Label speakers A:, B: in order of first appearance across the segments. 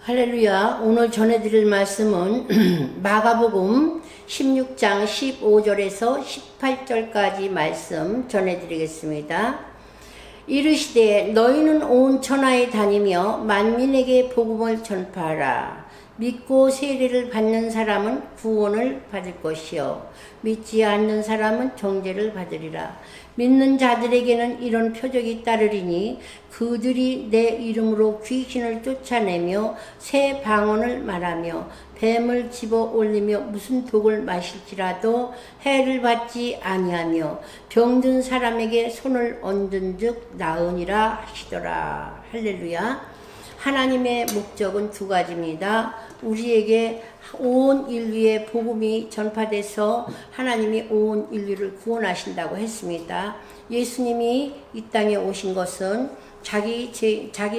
A: 할렐루야. 오늘 전해드릴 말씀은 마가복음 16장 15절에서 18절까지 말씀 전해드리겠습니다. 이르시되 너희는 온 천하에 다니며 만민에게 복음을 전파하라. 믿고 세례를 받는 사람은 구원을 받을 것이요 믿지 않는 사람은 정죄를 받으리라. 믿는 자들에게는 이런 표적이 따르리니 그들이 내 이름으로 귀신을 쫓아내며 새 방언을 말하며 뱀을 집어 올리며 무슨 독을 마실지라도 해를 받지 아니하며 병든 사람에게 손을 얹은즉 나으니라 하시더라. 할렐루야. 하나님의 목적은 두 가지입니다. 우리에게 온 인류의 복음이 전파돼서 하나님이 온 인류를 구원하신다고 했습니다. 예수님이 이 땅에 오신 것은 자기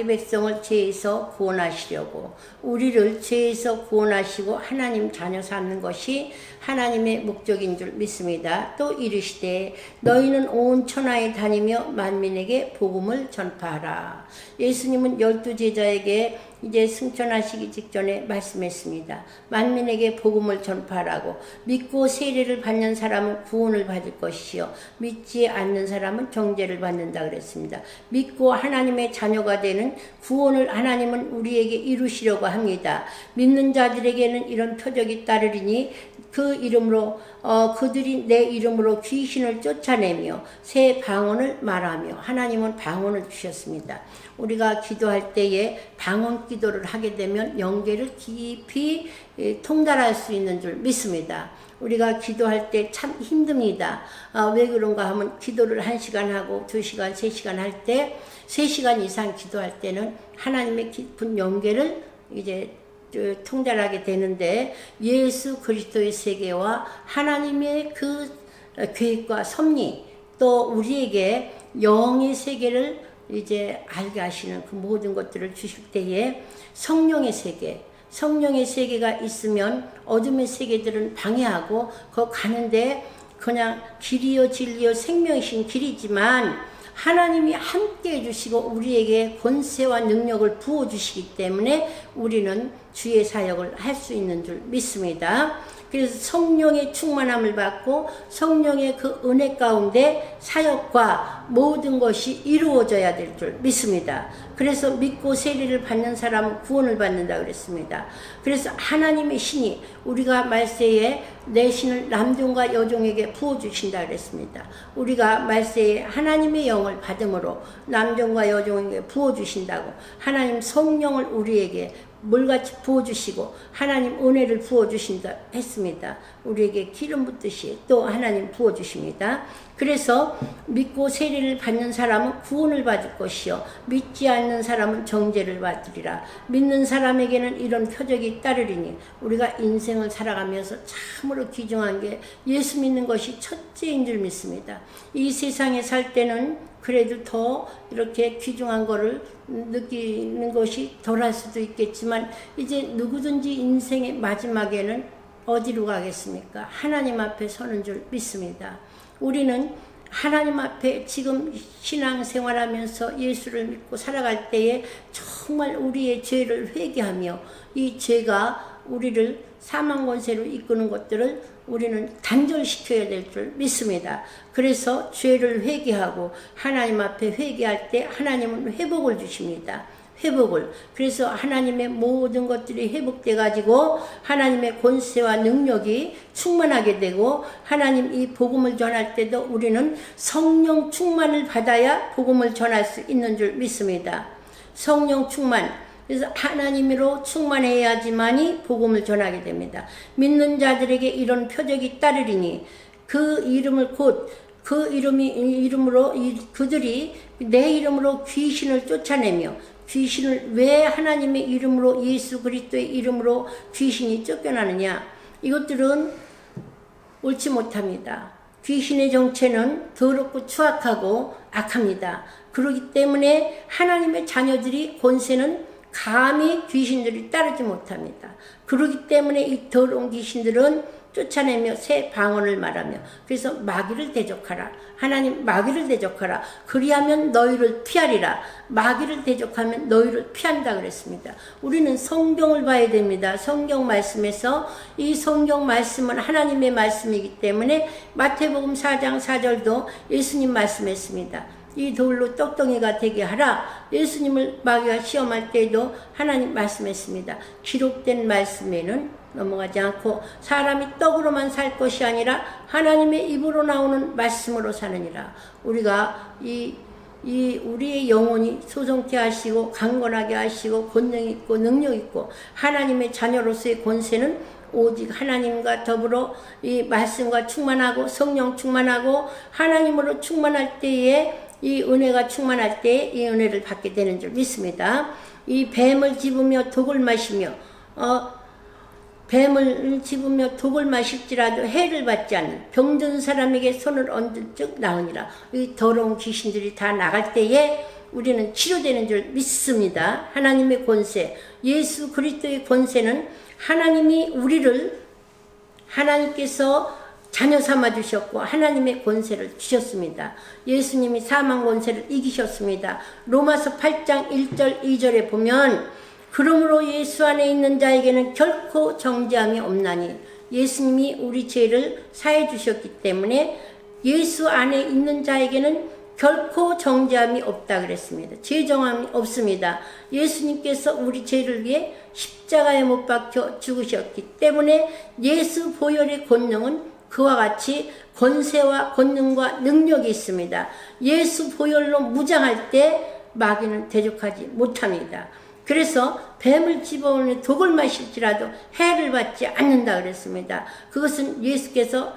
A: 백성을 죄에서 구원하시려고, 우리를 죄에서 구원하시고 하나님 자녀 삼는 것이 하나님의 목적인 줄 믿습니다. 또 이르시되 너희는 온 천하에 다니며 만민에게 복음을 전파하라. 예수님은 12제자에게 이제 승천하시기 직전에 말씀했습니다. 만민에게 복음을 전파하라고. 믿고 세례를 받는 사람은 구원을 받을 것이요 믿지 않는 사람은 정죄를 받는다 그랬습니다. 믿고 하나님의 자녀가 되는 구원을 하나님은 우리에게 이루시려고 합니다. 믿는 자들에게는 이런 표적이 따르리니 그 이름으로 그들이 내 이름으로 귀신을 쫓아내며 새 방언을 말하며, 하나님은 방언을 주셨습니다. 우리가 기도할 때에 방언 기도를 하게 되면 영계를 깊이 통달할 수 있는 줄 믿습니다. 우리가 기도할 때 참 힘듭니다. 왜 그런가 하면 기도를 1시간 하고 2시간, 3시간 할 때 3시간 이상 기도할 때는 하나님의 깊은 영계를 이제 통달하게 되는데, 예수 그리스도의 세계와 하나님의 그 계획과 섭리, 또 우리에게 영의 세계를 이제 알게 하시는 그 모든 것들을 주실 때에 성령의 세계가 있으면 어둠의 세계들은 방해하고 거 가는데 그냥 길이요 진리요 생명이신 길이지만 하나님이 함께 해주시고 우리에게 권세와 능력을 부어주시기 때문에 우리는 주의 사역을 할 수 있는 줄 믿습니다. 그래서 성령의 충만함을 받고 성령의 그 은혜 가운데 사역과 모든 것이 이루어져야 될 줄 믿습니다. 그래서 믿고 세례를 받는 사람은 구원을 받는다 그랬습니다. 그래서 하나님의 신이 우리가 말세에 내 신을 남종과 여종에게 부어주신다 그랬습니다. 우리가 말세에 하나님의 영을 받음으로 남종과 여종에게 부어주신다고, 하나님 성령을 우리에게 물같이 부어주시고 하나님 은혜를 부어주신다 했습니다. 우리에게 기름 붓듯이 또 하나님 부어주십니다. 그래서 믿고 세례를 받는 사람은 구원을 받을 것이요 믿지 않는 사람은 정죄를 받으리라. 믿는 사람에게는 이런 표적이 따르리니, 우리가 인생을 살아가면서 참으로 귀중한 게 예수 믿는 것이 첫째인 줄 믿습니다. 이 세상에 살 때는 그래도 더 이렇게 귀중한 거를 느끼는 것이 덜할 수도 있겠지만, 이제 누구든지 인생의 마지막에는 어디로 가겠습니까? 하나님 앞에 서는 줄 믿습니다. 우리는 하나님 앞에 지금 신앙생활하면서 예수를 믿고 살아갈 때에 정말 우리의 죄를 회개하며 이 죄가 우리를 사망 권세로 이끄는 것들을 우리는 단절시켜야 될 줄 믿습니다. 그래서 죄를 회개하고 하나님 앞에 회개할 때 하나님은 회복을 주십니다. 회복을. 그래서 하나님의 모든 것들이 회복돼 가지고 하나님의 권세와 능력이 충만하게 되고, 하나님 이 복음을 전할 때도 우리는 성령 충만을 받아야 복음을 전할 수 있는 줄 믿습니다. 성령 충만. 그래서 하나님으로 충만해야지만이 복음을 전하게 됩니다. 믿는 자들에게 이런 표적이 따르리니 그 이름을 곧 그 이름으로 그들이 내 이름으로 귀신을 쫓아내며, 귀신을 왜 하나님의 이름으로, 예수 그리스도의 이름으로 귀신이 쫓겨나느냐? 이것들은 옳지 못합니다. 귀신의 정체는 더럽고 추악하고 악합니다. 그렇기 때문에 하나님의 자녀들이 권세는 감히 귀신들이 따르지 못합니다. 그렇기 때문에 이 더러운 귀신들은 쫓아내며 새 방언을 말하며. 그래서 마귀를 대적하라. 하나님 마귀를 대적하라. 그리하면 너희를 피하리라. 마귀를 대적하면 너희를 피한다 그랬습니다. 우리는 성경을 봐야 됩니다. 성경 말씀에서 이 성경 말씀은 하나님의 말씀이기 때문에 마태복음 4장 4절도 예수님 말씀했습니다. 이 돌로 떡덩이가 되게 하라. 예수님을 마귀가 시험할 때에도 하나님 말씀했습니다. 기록된 말씀에는 넘어가지 않고 사람이 떡으로만 살 것이 아니라 하나님의 입으로 나오는 말씀으로 사느니라. 우리가 우리의 영혼이 소성케 하시고 강건하게 하시고 권능 있고 능력 있고 하나님의 자녀로서의 권세는 오직 하나님과 더불어 이 말씀과 충만하고 성령 충만하고 하나님으로 충만할 때에 이 은혜가 충만할 때에 이 은혜를 받게 되는 줄 믿습니다. 이 뱀을 집으며 독을 마시며 뱀을 집으며 독을 마실지라도 해를 받지 않는 병든 사람에게 손을 얹은 즉 나으니라. 이 더러운 귀신들이 다 나갈 때에 우리는 치료되는 줄 믿습니다. 하나님의 권세, 예수 그리스도의 권세는 하나님께서 자녀 삼아 주셨고 하나님의 권세를 주셨습니다. 예수님이 사망 권세를 이기셨습니다. 로마서 8장 1절 2절에 보면 그러므로 예수 안에 있는 자에게는 결코 정죄함이 없나니. 예수님이 우리 죄를 사해 주셨기 때문에 예수 안에 있는 자에게는 결코 정죄함이 없다 그랬습니다. 죄정함이 없습니다. 예수님께서 우리 죄를 위해 십자가에 못 박혀 죽으셨기 때문에 예수 보혈의 권능은 그와 같이 권세와 권능과 능력이 있습니다. 예수 보혈로 무장할 때 마귀는 대적하지 못합니다. 그래서 뱀을 집어오는 독을 마실지라도 해를 받지 않는다 그랬습니다. 그것은 예수께서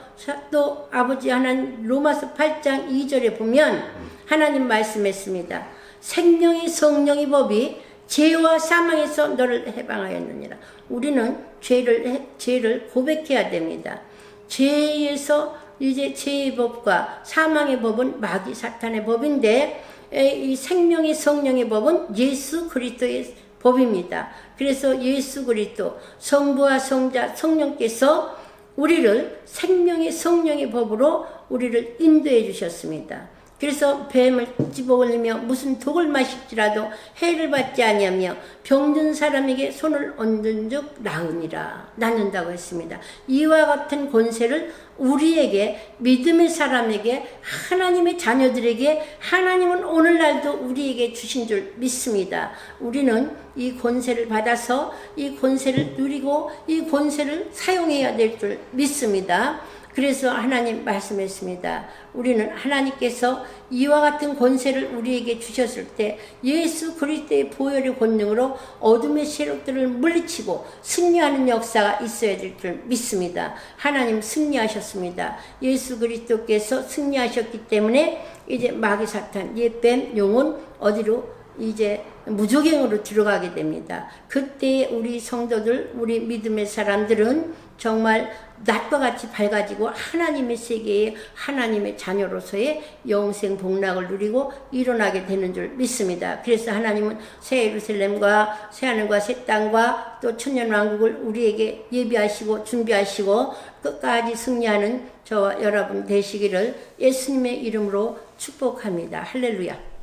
A: 또 아버지 하나님 로마서 8장 2절에 보면 하나님 말씀했습니다. 생명의 성령의 법이 죄와 사망에서 너를 해방하였느니라. 우리는 죄를 고백해야 됩니다. 죄에서 이제 죄의 법과 사망의 법은 마귀 사탄의 법인데 이 생명의 성령의 법은 예수 그리스도의 법입니다. 그래서 예수 그리스도 성부와 성자 성령께서 우리를 생명의 성령의 법으로 우리를 인도해 주셨습니다. 그래서 뱀을 집어올리며 무슨 독을 마실지라도 해를 받지 아니하며 병든 사람에게 손을 얹은 즉 나으니라. 낫는다고 했습니다. 이와 같은 권세를 우리에게 믿음의 사람에게 하나님의 자녀들에게 하나님은 오늘날도 우리에게 주신 줄 믿습니다. 우리는 이 권세를 받아서 이 권세를 누리고 이 권세를 사용해야 될 줄 믿습니다. 그래서 하나님 말씀했습니다. 우리는 하나님께서 이와 같은 권세를 우리에게 주셨을 때 예수 그리스도의 보혈의 권능으로 어둠의 세력들을 물리치고 승리하는 역사가 있어야 될 줄 믿습니다. 하나님 승리하셨습니다. 예수 그리스도께서 승리하셨기 때문에 이제 마귀 사탄, 옛뱀, 영혼 어디로 이제 무조갱으로 들어가게 됩니다. 그때 우리 성도들, 우리 믿음의 사람들은 정말 낮과 같이 밝아지고 하나님의 세계에 하나님의 자녀로서의 영생 복락을 누리고 일어나게 되는 줄 믿습니다. 그래서 하나님은 새 예루살렘과 새 하늘과 새 땅과 또 천년왕국을 우리에게 예비하시고 준비하시고 끝까지 승리하는 저와 여러분 되시기를 예수님의 이름으로 축복합니다. 할렐루야.